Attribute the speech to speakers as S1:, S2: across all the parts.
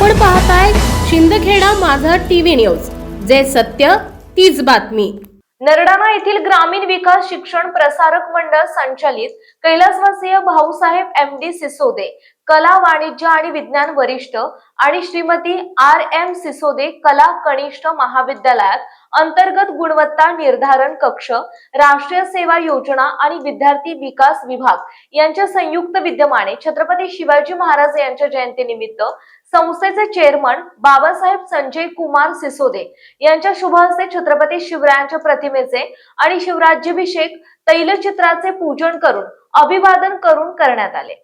S1: आपण पाहताय शिंदखेडा माझा टीव्ही न्यूज, जे सत्य तीच बातमी।
S2: नरडाणा येथील ग्रामीण विकास शिक्षण प्रसारक मंडळ संचालित कैलासवासीय भाऊसाहेब MD सिसोदे कला वाणिज्य आणि विज्ञान वरिष्ठ आणि श्रीमती RM सिसोदे कला कनिष्ठ महाविद्यालयात अंतर्गत गुणवत्ता निर्धारण कक्ष, राष्ट्रीय सेवा योजना आणि विद्यार्थी विकास विभाग यांच्या संयुक्त विद्यमाने छत्रपती शिवाजी महाराज यांच्या जयंतीनिमित्त संस्थेचे चेअरमन बाबासाहेब संजय कुमार सिसोदे यांच्या शुभ हस्ते छत्रपती शिवरायांच्या प्रतिमेचे आणि शिवराज्याभिषेक तैलचित्राचे पूजन करून अभिवादन करून करण्यात आले।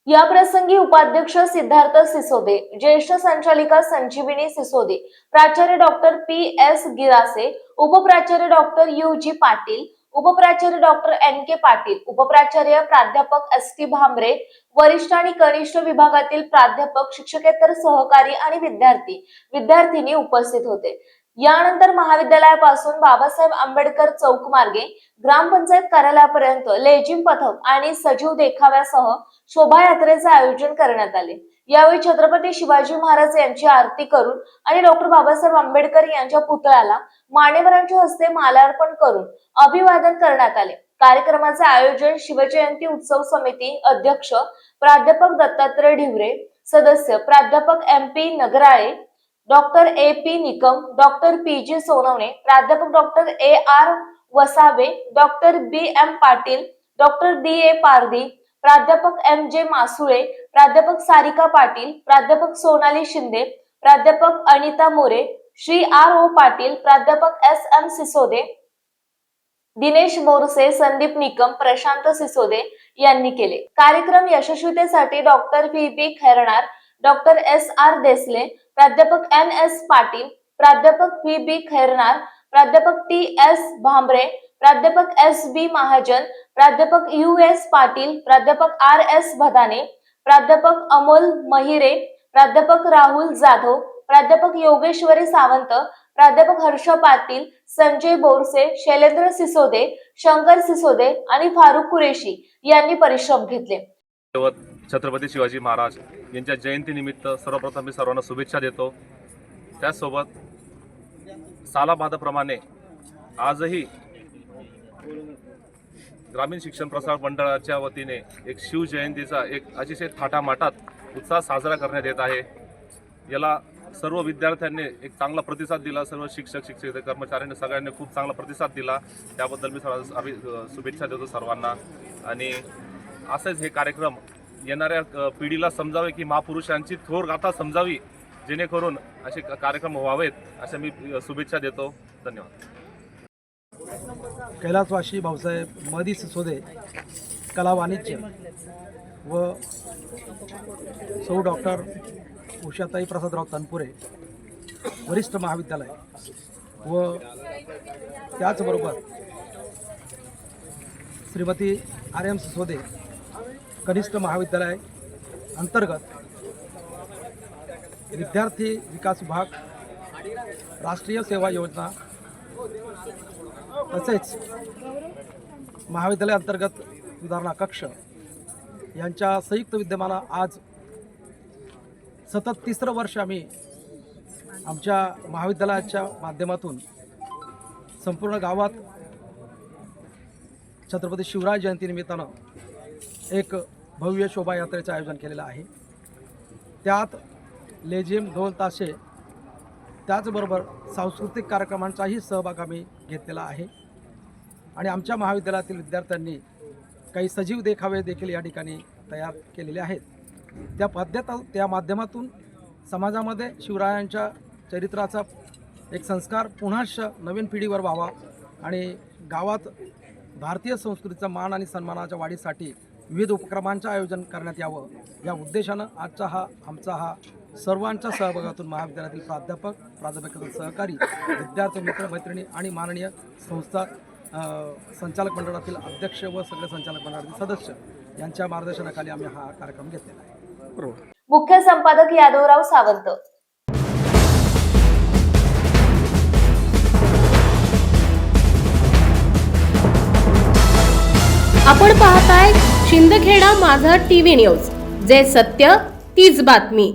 S2: या प्रसंगी उपाध्यक्ष सिद्धार्थ सिसोदे, ज्येष्ठ संचालिका संजीवनी सिसोदे, प्राचार्य डॉक्टर PS गिरासे, उपप्राचार्य डॉक्टर UG पाटील, उपप्राचार्य डॉक्टर NK पाटील, उपप्राचार्य प्राध्यापक ST भांबरे, वरिष्ठ आणि कनिष्ठ विभागातील प्राध्यापक, शिक्षकेतर सहकारी आणि विद्यार्थी उपस्थित होते। यानंतर महाविद्यालयापासून बाबासाहेब आंबेडकर चौक मार्गे ग्रामपंचायत कार्यालयापर्यंत लेझिम पथक आणि सजीव देखाव्यासह शोभायात्रेचे आयोजन करण्यात आले। यावेळी छत्रपती शिवाजी महाराज यांची आरती करून आणि डॉक्टर बाबासाहेब आंबेडकर यांच्या पुतळ्याला मान्यवरांच्या हस्ते माल्यार्पण करून अभिवादन करण्यात आले। कार्यक्रमाचे आयोजन शिवजयंती उत्सव समिती अध्यक्ष प्राध्यापक दत्तात्रय ढिवरे, सदस्य प्राध्यापक MP Nagrale, doctor AP Nikam, doctor PG Sonawane, प्राध्यापक doctor AR Vasave, doctor BM Patil, doctor DA Pardhi, प्राध्यापक MJ मासुळे, प्राध्यापक सारिका पाटील, प्राध्यापक सोनाली शिंदे, प्राध्यापक अनिता मोरे, श्री RO पाटील, प्राध्यापक SM सिसोदे, दिनेश बोरसे, संदीप निकम, प्रशांत सिसोदे यांनी केले। कार्यक्रम यशस्वीतेसाठी doctor VP Khairnar, doctor SR Desale, प्राध्यापक NS पाटील, प्राध्यापक VB खैरनार, प्राध्यापक TS भांबरे, प्राध्यापक SB महाजन, प्राध्यापक US पाटील, प्राध्यापक RS भदाने, प्राध्यापक अमोल महिरे, प्राध्यापक राहुल जाधव, प्राध्यापक योगेश्वरी सावंत, प्राध्यापक हर्ष पाटील, संजय बोरसे, शैलेंद्र सिसोदे, शंकर सिसोदे आणि फारुख कुरेशी यांनी परिश्रम घेतले।
S3: छत्रपती शिवाजी महाराज यांच्या जयंतीनिमित्त सर्वप्रथम मी सर्वांना शुभेच्छा देतो। त्यासोबत सालाबादप्रमाणे आजही ग्रामीण शिक्षण प्रसारक मंडळाच्या वतीने एक शिवजयंतीचा एक अतिशय थाटामाटात उत्साह साजरा करण्यात येत आहे। याला सर्व विद्यार्थ्यांनी एक चांगला प्रतिसाद दिला, सर्व शिक्षक कर्मचाऱ्यांनी सगळ्यांनी खूप चांगला प्रतिसाद दिला। त्याबद्दल मी सर्वांना शुभेच्छा देतो सर्वांना। आणि असेच हे कार्यक्रम येणाऱ्या पिढीला समजावे की महापुरुषांची थोर गाथा समजावी, जेणेकरून असे कार्यक्रम व्हावेत असे मी शुभेच्छा देतो। धन्यवाद।
S4: कैलासवासी भाऊसाहेब MD सिसोदे कला वाणिज्य व सौ डॉक्टर उषाताई प्रसादराव तनपुरे वरिष्ठ महाविद्यालय व त्याचबरोबर श्रीमती RM सिसोदे कनिष्ठ महाविद्यालय अंतर्गत विद्यार्थी विकास विभाग, राष्ट्रीय सेवा योजना तसेच महाविद्यालय अंतर्गत सुधारणा कक्ष यांच्या संयुक्त विद्यमाने आज सतत 3रं वर्ष आम्ही आमच्या महाविद्यालयाच्या माध्यमातून संपूर्ण गावात छत्रपती शिवराय जयंतीनिमित्तानं एक भव्य शोभायात्रेचे आयोजन केलेलं आहे। त्यात लेझिम, ढोल ताशे त्याचबरोबर सांस्कृतिक कार्यक्रमांचाही सहभाग आम्ही घेतलेला आहे। आणि आमच्या महाविद्यालयातील विद्यार्थ्यांनी काही सजीव देखावे देखील या ठिकाणी तयार केलेले आहेत। त्या माध्यमातून समाजामध्ये शिवरायांच्या चरित्राचा एक संस्कार पुन्हा नवीन पिढीवर व्हावा आणि गावात भारतीय संस्कृतीचा मान आणि सन्मानाच्या वाढीसाठी विविध उपक्रमांचं आयोजन करण्यात यावं, या उद्देशानं आमचा हा सर्वांच्या सहभागातून महाविद्यालयातील प्राध्यापक सहकारी, विद्यार्थी मित्र मैत्रिणी आणि माननीय संस्था संचालक मंडळातील अध्यक्ष व सगळे संचालक मंडळातील सदस्य यांच्या मार्गदर्शनाखाली आम्ही हा कार्यक्रम घेतलेला आहे।
S2: मुख्य संपादक यादवराव सावंत।
S1: आपण पाहताय शिंदखेडा माझा टीव्ही न्यूज, जे सत्य तीच बातमी।